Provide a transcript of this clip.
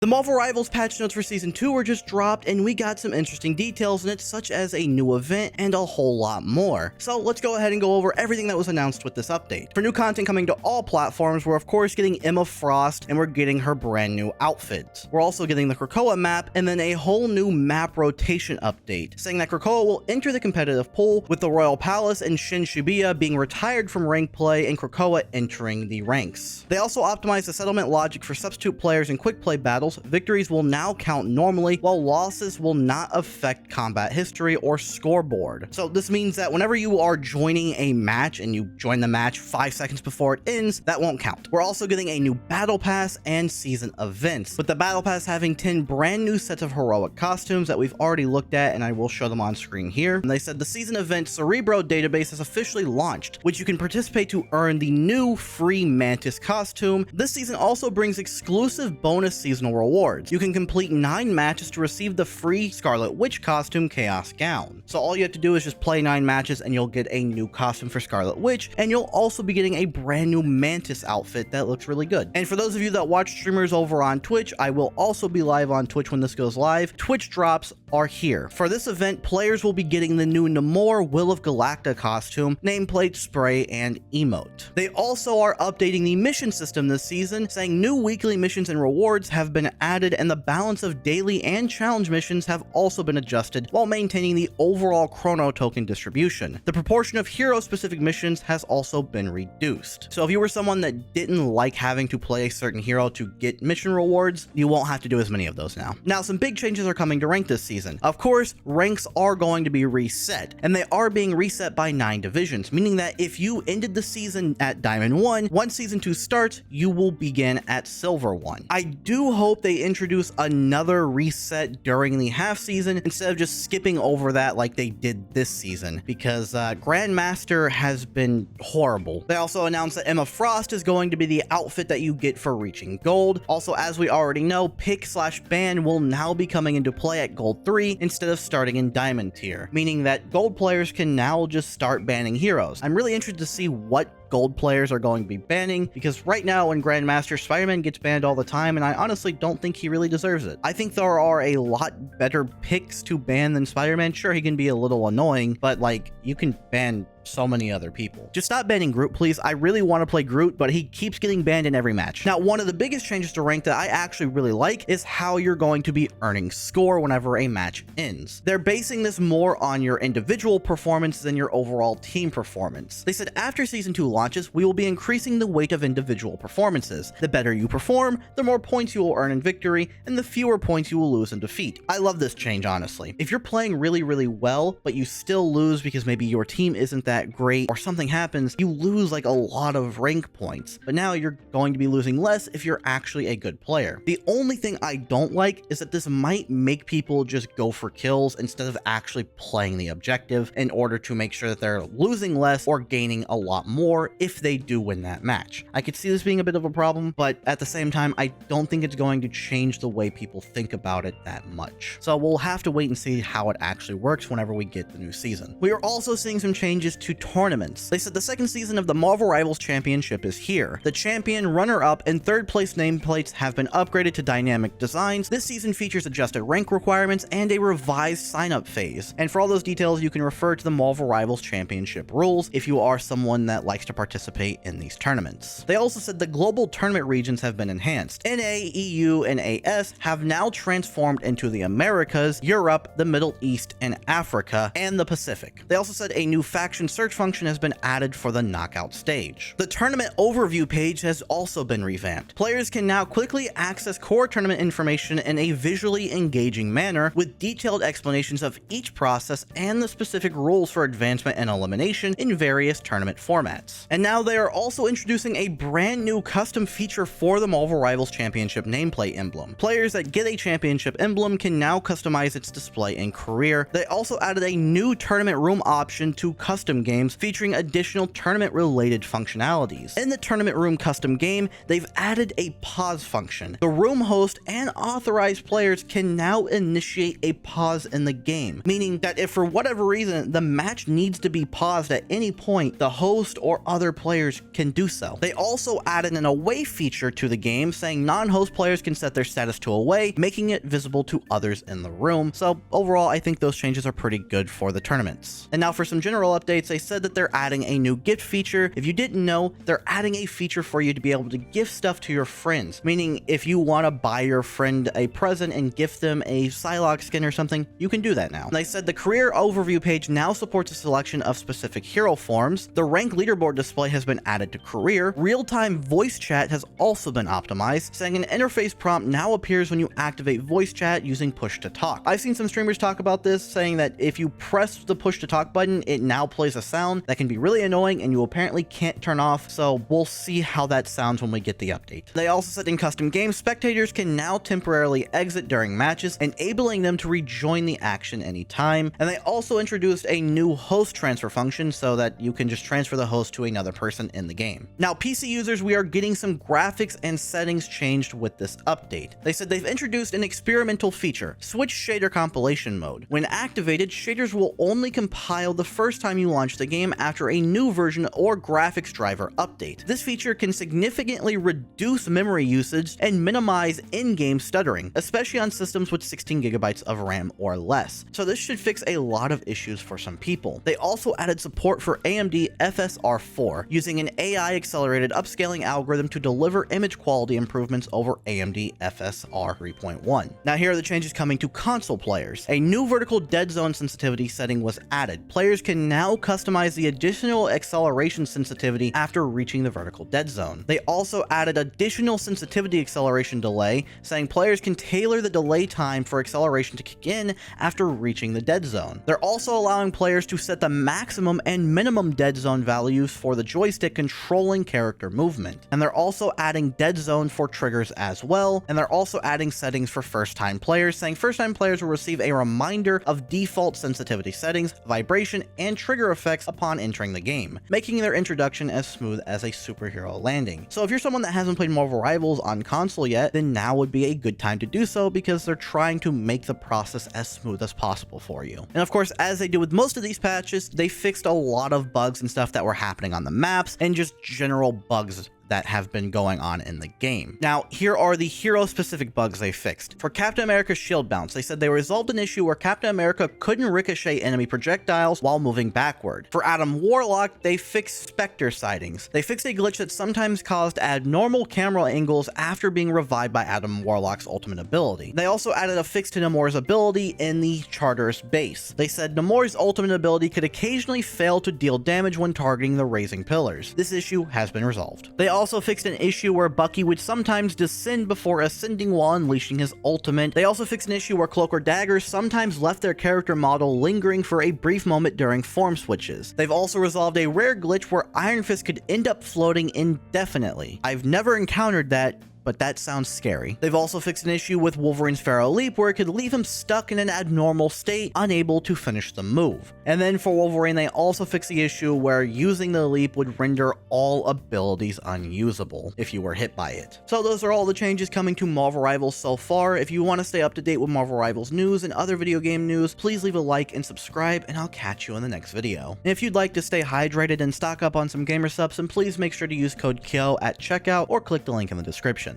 The Marvel Rivals patch notes for Season 2 were just dropped, and we got some interesting details in it, such as a new event and a whole lot more. So let's go ahead and go over everything that was announced with this update. For new content coming to all platforms, we're of course getting Emma Frost, and we're getting her brand new outfit. We're also getting the Krakoa map, and then a whole new map rotation update, saying that Krakoa will enter the competitive pool, with the Royal Palace and Shin Shibuya being retired from rank play and Krakoa entering the ranks. They also optimized the settlement logic for substitute players in quick play battles. Victories will now count normally, while losses will not affect combat history or scoreboard. So this means that whenever you are joining a match and you join the match 5 seconds before it ends, that won't count. We're also getting a new battle pass and season events, with the battle pass having 10 brand new sets of heroic costumes that we've already looked at, and I will show them on screen here. And they said the season event Cerebro database has officially launched, which you can participate to earn the new free Mantis costume. This season also brings exclusive bonus seasonal rewards. You can complete 9 matches to receive the free Scarlet Witch costume Chaos Gown. So all you have to do is just play 9 matches and you'll get a new costume for Scarlet Witch, and you'll also be getting a brand new Mantis outfit that looks really good. And for those of you that watch streamers over on Twitch, I will also be live on Twitch when this goes live. Twitch drops are here. For this event, players will be getting the new Namor Will of Galacta costume, nameplate, spray, and emote. They also are updating the mission system this season, saying new weekly missions and rewards have been added, and the balance of daily and challenge missions have also been adjusted while maintaining the overall chrono token distribution. The proportion of hero-specific missions has also been reduced. So if you were someone that didn't like having to play a certain hero to get mission rewards, you won't have to do as many of those now. Now, some big changes are coming to rank this season. Of course, ranks are going to be reset, and they are being reset by 9 divisions, meaning that if you ended the season at Diamond 1, once Season 2 starts, you will begin at Silver 1. I do hope they introduce another reset during the half season instead of just skipping over that like they did this season, because Grandmaster has been horrible. They also announced that Emma Frost is going to be the outfit that you get for reaching gold. Also, as we already know, pick/ban will now be coming into play at gold 3 instead of starting in diamond tier, meaning that gold players can now just start banning heroes. I'm really interested to see what gold players are going to be banning, because right now in Grandmaster, Spider-Man gets banned all the time, and I honestly don't think he really deserves it. I think there are a lot better picks to ban than Spider-Man. Sure, he can be a little annoying, but like, you can ban so many other people. Just stop banning Groot, please. I really want to play Groot, but he keeps getting banned in every match. Now, one of the biggest changes to rank that I actually really like is how you're going to be earning score whenever a match ends. They're basing this more on your individual performance than your overall team performance. They said after Season 2 launches, we will be increasing the weight of individual performances. The better you perform, the more points you will earn in victory, and the fewer points you will lose in defeat. I love this change, honestly. If you're playing really, really well, but you still lose because maybe your team isn't that great or something happens, you lose like a lot of rank points. But now you're going to be losing less if you're actually a good player. The only thing I don't like is that this might make people just go for kills instead of actually playing the objective in order to make sure that they're losing less or gaining a lot more if they do win that match. I could see this being a bit of a problem, but at the same time, I don't think it's going to change the way people think about it that much. So we'll have to wait and see how it actually works whenever we get the new season. We are also seeing some changes to tournaments. They said the second season of the Marvel Rivals Championship is here. The champion, runner-up, and third place nameplates have been upgraded to dynamic designs. This season features adjusted rank requirements and a revised sign-up phase. And for all those details, you can refer to the Marvel Rivals Championship rules if you are someone that likes to participate in these tournaments. They also said the global tournament regions have been enhanced. NA, EU, and AS have now transformed into the Americas, Europe, the Middle East, and Africa, and the Pacific. They also said a new faction search function has been added for the knockout stage. The tournament overview page has also been revamped. Players can now quickly access core tournament information in a visually engaging manner, with detailed explanations of each process and the specific rules for advancement and elimination in various tournament formats. And now they are also introducing a brand new custom feature for the Marvel Rivals Championship nameplate emblem. Players that get a championship emblem can now customize its display and career. They also added a new tournament room option to custom custom games featuring additional tournament-related functionalities. In the Tournament Room custom game, they've added a pause function. The room host and authorized players can now initiate a pause in the game, meaning that if for whatever reason the match needs to be paused at any point, the host or other players can do so. They also added an away feature to the game, saying non-host players can set their status to away, making it visible to others in the room. So overall, I think those changes are pretty good for the tournaments. And now for some general updates, they said that they're adding a new gift feature. If you didn't know, they're adding a feature for you to be able to gift stuff to your friends, meaning if you want to buy your friend a present and gift them a Psylocke skin or something, you can do that now. And they said the career overview page now supports a selection of specific hero forms. The rank leaderboard display has been added to career. Real-time voice chat has also been optimized, saying an interface prompt now appears when you activate voice chat using push to talk. I've seen some streamers talk about this, saying that if you press the push to talk button, it now plays a sound that can be really annoying and you apparently can't turn off, so we'll see how that sounds when we get the update. They also said in custom games, spectators can now temporarily exit during matches, enabling them to rejoin the action anytime. And they also introduced a new host transfer function so that you can just transfer the host to another person in the game. Now, PC users, we are getting some graphics and settings changed with this update. They said they've introduced an experimental feature, Switch Shader Compilation Mode. When activated, shaders will only compile the first time you launch the game after a new version or graphics driver update. This feature can significantly reduce memory usage and minimize in-game stuttering, especially on systems with 16 gigabytes of RAM or less. So this should fix a lot of issues for some people. They also added support for AMD FSR4, using an AI accelerated upscaling algorithm to deliver image quality improvements over AMD FSR 3.1. Now here are the changes coming to console players. A new vertical dead zone sensitivity setting was added. Players can now customize the additional acceleration sensitivity after reaching the vertical dead zone. They also added additional sensitivity acceleration delay, saying players can tailor the delay time for acceleration to kick in after reaching the dead zone. They're also allowing players to set the maximum and minimum dead zone values for the joystick controlling character movement. And they're also adding dead zone for triggers as well. And they're also adding settings for first-time players, saying first-time players will receive a reminder of default sensitivity settings, vibration, and trigger effects upon entering the game, making their introduction as smooth as a superhero landing. So if you're someone that hasn't played Marvel Rivals on console yet, then now would be a good time to do so, because they're trying to make the process as smooth as possible for you. And of course, as they do with most of these patches, they fixed a lot of bugs and stuff that were happening on the maps and just general bugs that have been going on in the game. Now, here are the hero-specific bugs they fixed. For Captain America's shield bounce, they said they resolved an issue where Captain America couldn't ricochet enemy projectiles while moving backward. For Adam Warlock, they fixed Spectre sightings. They fixed a glitch that sometimes caused abnormal camera angles after being revived by Adam Warlock's ultimate ability. They also added a fix to Namor's ability in the Charter's base. They said Namor's ultimate ability could occasionally fail to deal damage when targeting the raising pillars. This issue has been resolved. They also fixed an issue where Bucky would sometimes descend before ascending while unleashing his ultimate. They also fixed an issue where Cloak or Dagger sometimes left their character model lingering for a brief moment during form switches. They've also resolved a rare glitch where Iron Fist could end up floating indefinitely. I've never encountered that, but that sounds scary. They've also fixed an issue with Wolverine's Pharaoh Leap where it could leave him stuck in an abnormal state, unable to finish the move. And then for Wolverine, they also fixed the issue where using the leap would render all abilities unusable if you were hit by it. So those are all the changes coming to Marvel Rivals so far. If you want to stay up to date with Marvel Rivals news and other video game news, please leave a like and subscribe, and I'll catch you in the next video. And if you'd like to stay hydrated and stock up on some gamer subs, then please make sure to use code Khyo at checkout or click the link in the description.